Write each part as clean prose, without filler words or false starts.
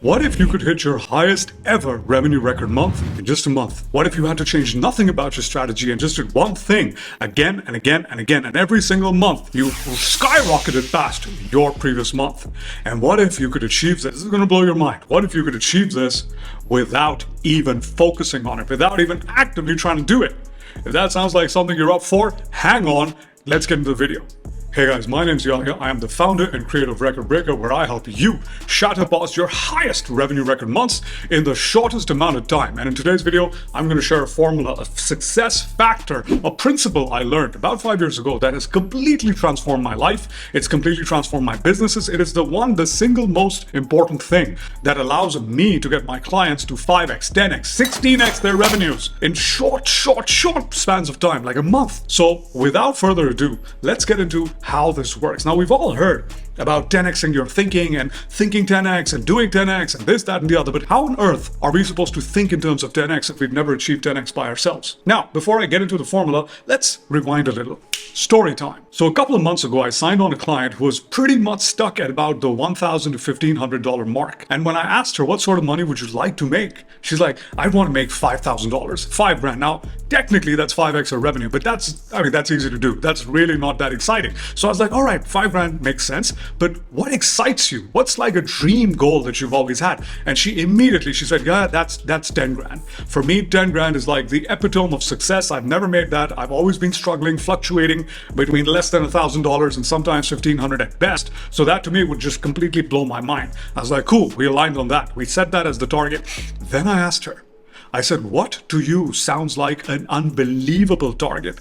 What if you could hit your highest ever revenue record month in just a month? What if you had to change nothing about your strategy and just did one thing again and again and again, and every single month you skyrocketed past your previous month? And what if you could achieve this? This is going to blow your mind. What if you could achieve this without even focusing on it, without even actively trying to do it? If that sounds like something you're up for, hang on. Let's get into the video. Hey guys, my name's Yahya. I am the founder and creator of Record Breaker, where I help you shatter past your highest revenue record months in the shortest amount of time. And in today's video, I'm going to share a formula, a success factor, a principle I learned about 5 years ago that has completely transformed my life. It's completely transformed my businesses. It is the single most important thing that allows me to get my clients to 5x, 10x, 16x their revenues in short spans of time, like a month. So without further ado, let's get into how this works. Now, we've all heard about 10xing your thinking and thinking 10x and doing 10x and this, that, and the other, but how on earth are we supposed to think in terms of 10x if we've never achieved 10x by ourselves? Now, before I get into the formula, let's rewind a little. Story time. So a couple of months ago, I signed on a client who was pretty much stuck at about the $1,000 to $1,500 mark. And when I asked her, what sort of money would you like to make? She's like, I want to make $5,000, $5,000. Now, technically that's 5x her revenue, but that's easy to do. That's really not that exciting. So I was like, all right, $5,000 makes sense, but what excites you? What's like a dream goal that you've always had? And she said, yeah, that's $10,000. For me, $10,000 is like the epitome of success. I've never made that. I've always been struggling, fluctuating between less than $1,000 and sometimes $1,500 at best. So that to me would just completely blow my mind. I was like, cool, we aligned on that. We set that as the target. Then I asked her, I said, what to you sounds like an unbelievable target?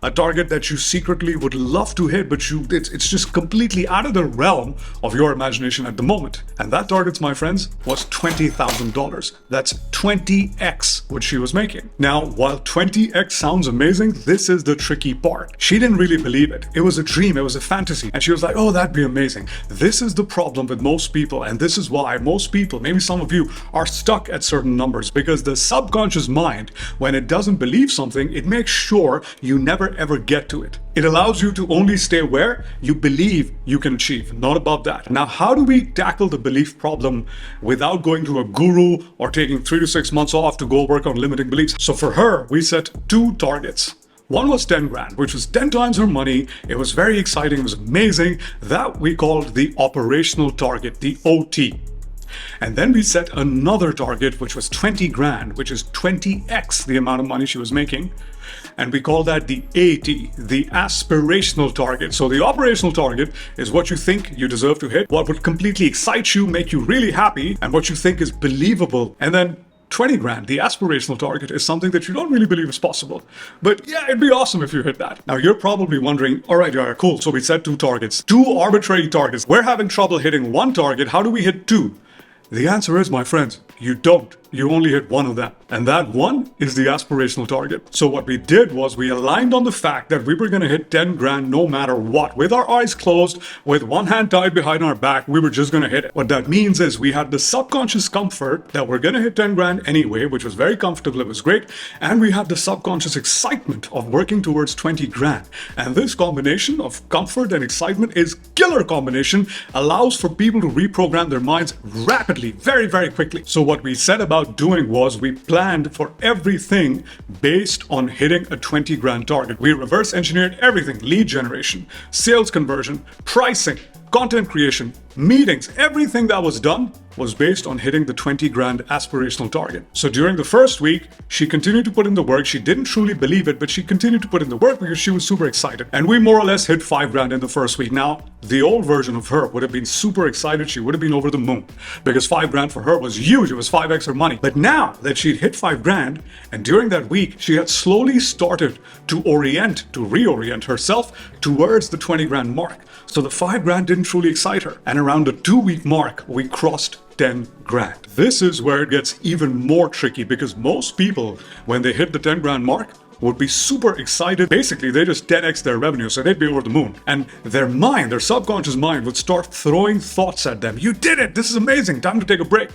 A target that you secretly would love to hit, but it's just completely out of the realm of your imagination at the moment. And that target, my friends, was $20,000. That's 20x what she was making. Now, while 20x sounds amazing, this is the tricky part. She didn't really believe it. It was a dream, it was a fantasy. And she was like, oh, that'd be amazing. This is the problem with most people. And this is why most people, maybe some of you, are stuck at certain numbers, because the subconscious mind, when it doesn't believe something, it makes sure you never ever get to it. It allows you to only stay where you believe you can achieve, not above that. Now, how do we tackle the belief problem without going to a guru or taking 3 to 6 months off to go work on limiting beliefs? So for her, we set 2 targets. One was $10,000, which was 10 times her money. It was very exciting. It was amazing. That we called the operational target, the OT. And then we set another target, which was $20,000, which is 20x the amount of money she was making. And we call that the AT, the aspirational target. So the operational target is what you think you deserve to hit, what would completely excite you, make you really happy, and what you think is believable. And then $20,000, the aspirational target, is something that you don't really believe is possible. But yeah, it'd be awesome if you hit that. Now, you're probably wondering, all right, yeah, cool. So we set 2 targets, 2 arbitrary targets. We're having trouble hitting 1 target. How do we hit 2? The answer is, my friends, you don't. You only hit 1 of them. And that 1 is the aspirational target. So what we did was we aligned on the fact that we were going to hit $10,000 no matter what. With our eyes closed, with one hand tied behind our back, we were just going to hit it. What that means is we had the subconscious comfort that we're going to hit $10,000 anyway, which was very comfortable. It was great. And we had the subconscious excitement of working towards $20,000. And this combination of comfort and excitement is killer combination, allows for people to reprogram their minds rapidly, very, very quickly. So what we set about doing was we planned for everything based on hitting a $20,000 target. We reverse engineered everything: lead generation, sales conversion, pricing, content creation, meetings. Everything that was done was based on hitting the $20,000 aspirational target. So during the first week, she continued to put in the work. She didn't truly believe it, but she continued to put in the work because she was super excited. And we more or less hit $5,000 in the first week. Now, the old version of her would have been super excited. She would have been over the moon because $5,000 for her was huge. It was 5x her money. But now that she'd hit $5,000, and during that week, she had slowly started to reorient herself towards the $20,000 mark. So the $5,000 didn't truly excite her. And around the 2-week mark, we crossed $10,000. This is where it gets even more tricky, because most people, when they hit the $10,000 mark, would be super excited. Basically, they just 10x their revenue, so they'd be over the moon. And their mind, their subconscious mind, would start throwing thoughts at them. You did it! This is amazing! Time to take a break.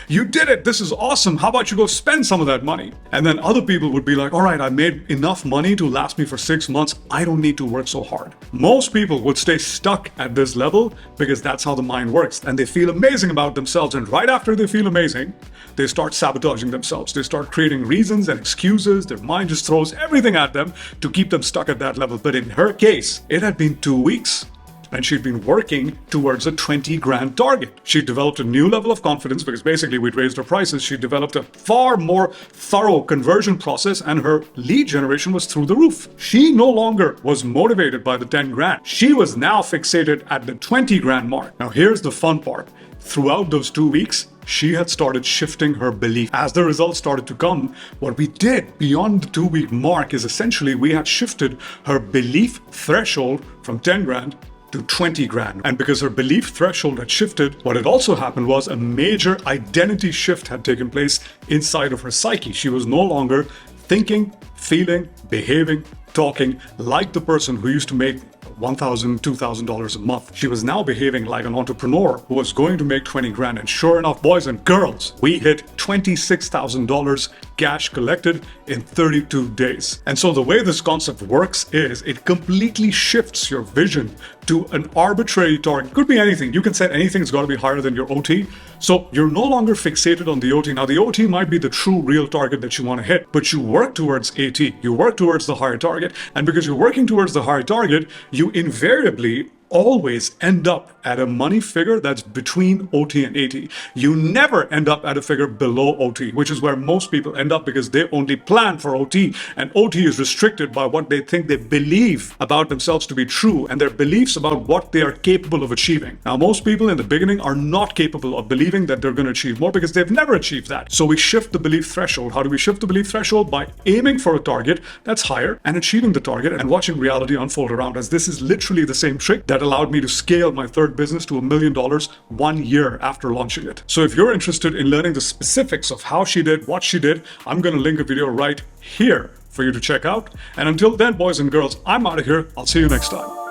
You did it. This is awesome. How about you go spend some of that money? And then other people would be like, all right, I made enough money to last me for 6 months. I don't need to work so hard. Most people would stay stuck at this level because that's how the mind works. And they feel amazing about themselves. And right after they feel amazing, they start sabotaging themselves. They start creating reasons and excuses. Their mind just throws everything at them to keep them stuck at that level. But in her case, it had been 2 weeks and she'd been working towards a 20 grand target. She developed a new level of confidence because basically we'd raised her prices. She developed a far more thorough conversion process and her lead generation was through the roof. She no longer was motivated by the 10 grand. She was now fixated at the 20 grand mark. Now here's the fun part. Throughout those 2 weeks, she had started shifting her belief. As the results started to come, what we did beyond the 2-week mark is essentially we had shifted her belief threshold from 10 grand to 20 grand. And because her belief threshold had shifted, what had also happened was a major identity shift had taken place inside of her psyche. She was no longer thinking, feeling, behaving, talking like the person who used to make $1,000, $2,000 a month. She was now behaving like an entrepreneur who was going to make 20 grand. And sure enough, boys and girls, we hit $26,000 cash collected in 32 days. And so the way this concept works is it completely shifts your vision to an arbitrary target. Could be anything. You can set anything's got to be higher than your OT. So you're no longer fixated on the OT. Now the OT might be the true real target that you want to hit, but you work towards AT. You work towards the higher target. And because you're working towards the higher target, you invariably always end up at a money figure that's between OT and AT. You never end up at a figure below OT, which is where most people end up because they only plan for OT, and OT is restricted by what they think they believe about themselves to be true and their beliefs about what they are capable of achieving. Now, most people in the beginning are not capable of believing that they're going to achieve more because they've never achieved that. So we shift the belief threshold. How do we shift the belief threshold? By aiming for a target that's higher and achieving the target and watching reality unfold around us. This is literally the same trick that allowed me to scale my third business to $1 million 1 year after launching it. So if you're interested in learning the specifics of how she did, what she did, I'm going to link a video right here for you to check out. And until then, boys and girls, I'm out of here. I'll see you next time.